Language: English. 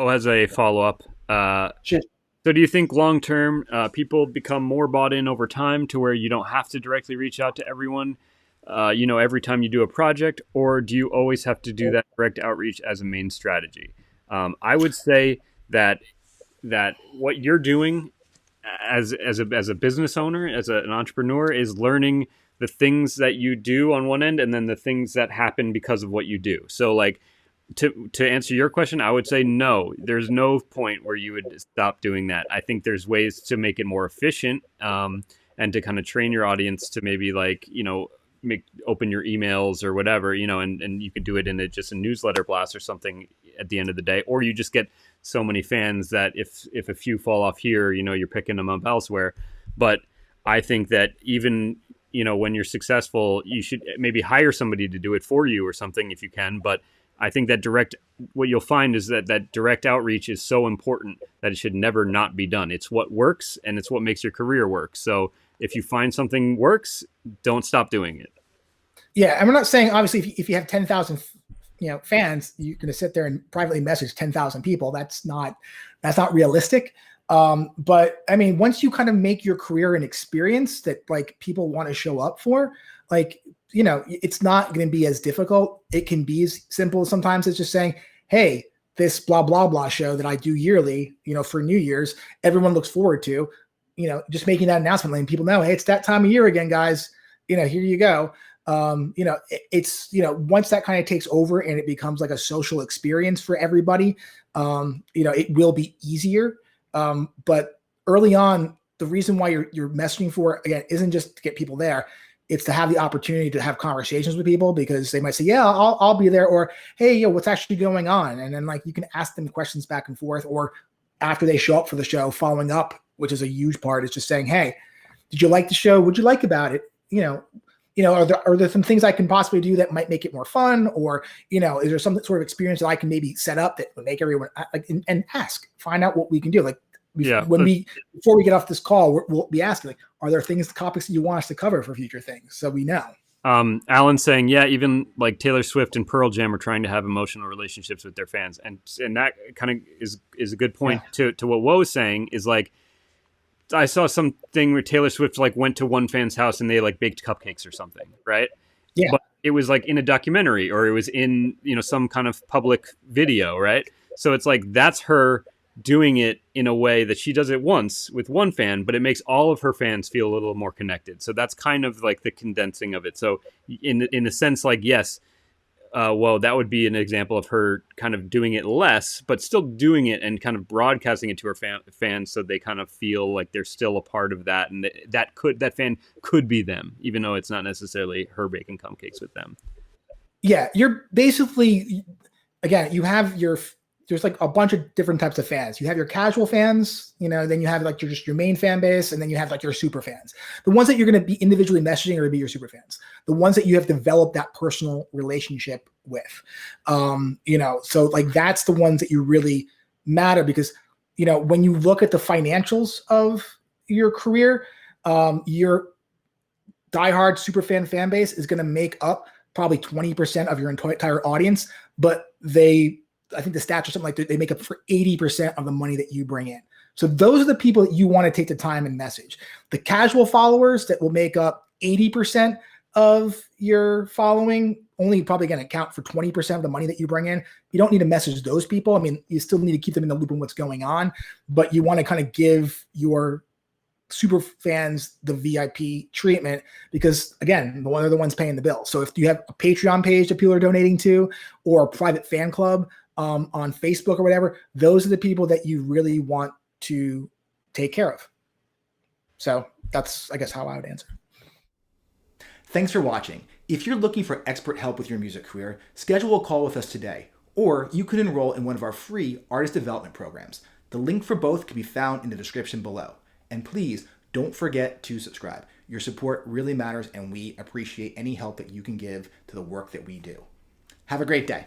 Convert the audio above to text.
Joe has a follow up. Shit. So do you think long term people become more bought in over time to where you don't have to directly reach out to everyone, every time you do a project, or do you always have to do that direct outreach as a main strategy? I would say that what you're doing as a business owner, an entrepreneur, is learning the things that you do on one end and then the things that happen because of what you do. So like to answer your question, I would say no. There's no point where you would stop doing that. I think there's ways to make it more efficient, and to kind of train your audience to maybe like open your emails or whatever, and you could do it in just a newsletter blast or something at the end of the day, or you just get so many fans that if a few fall off here, you're picking them up elsewhere. But I think that even when you're successful, you should maybe hire somebody to do it for you or something if you can. But I think that what you'll find is that direct outreach is so important that it should never not be done. It's what works and it's what makes your career work. So if you find something works, don't stop doing it. Yeah, and we're not saying obviously if you have 10,000 fans, you're going to sit there and privately message 10,000 people. That's not realistic. But I mean, once you kind of make your career an experience that like people want to show up for, like, it's not going to be as difficult. It can be as simple sometimes as just saying, hey, this blah, blah, blah show that I do yearly, for New Year's, everyone looks forward to, just making that announcement, letting people know, hey, it's that time of year again, guys, here you go. It's, once that kind of takes over and it becomes like a social experience for everybody, it will be easier. But early on, the reason why you're messaging for, again, isn't just to get people there. It's to have the opportunity to have conversations with people because they might say, yeah, I'll be there. Or, hey, what's actually going on? And then like, you can ask them questions back and forth, or after they show up for the show, following up, which is a huge part, is just saying, hey, did you like the show? What'd you like about it? Are there some things I can possibly do that might make it more fun? Or, is there some sort of experience that I can maybe set up that would make everyone like, and find out what we can do. Like, Yeah. before we get off this call, we'll be asking, like, are there topics that you want us to cover for future things? So we know. Alan's saying, yeah, even like Taylor Swift and Pearl Jam are trying to have emotional relationships with their fans. And that kind of is a good point to what Woe is saying is like, I saw something where Taylor Swift like went to one fan's house and they like baked cupcakes or something. Right. Yeah. But it was like in a documentary or it was in, some kind of public video. Right. So it's like, that's her doing it in a way that she does it once with one fan, but it makes all of her fans feel a little more connected. So that's kind of like the condensing of it. So in a sense, like, yes, that would be an example of her kind of doing it less, but still doing it and kind of broadcasting it to her fans so they kind of feel like they're still a part of that. And that fan could be them, even though it's not necessarily her baking cupcakes with them. Yeah. You're basically, again, there's like a bunch of different types of fans. You have your casual fans, then you have like your main fan base, and then you have like your super fans. The ones that you're going to be individually messaging are going to be your super fans. The ones that you have developed that personal relationship with, so like that's the ones that you really matter because, when you look at the financials of your career, your diehard super fan base is going to make up probably 20% of your entire audience, but I think the stats are something like they make up for 80% of the money that you bring in. So those are the people that you want to take the time and message. The casual followers that will make up 80% of your following only probably going to account for 20% of the money that you bring in. You don't need to message those people. I mean, you still need to keep them in the loop on what's going on, but you want to kind of give your super fans the VIP treatment because, again, they're the ones paying the bill. So if you have a Patreon page that people are donating to or a private fan club, on Facebook or whatever, those are the people that you really want to take care of. So that's, I guess, how I would answer. Thanks for watching. If you're looking for expert help with your music career, schedule a call with us today, or you could enroll in one of our free artist development programs. The link for both can be found in the description below. And please don't forget to subscribe. Your support really matters, and we appreciate any help that you can give to the work that we do. Have a great day.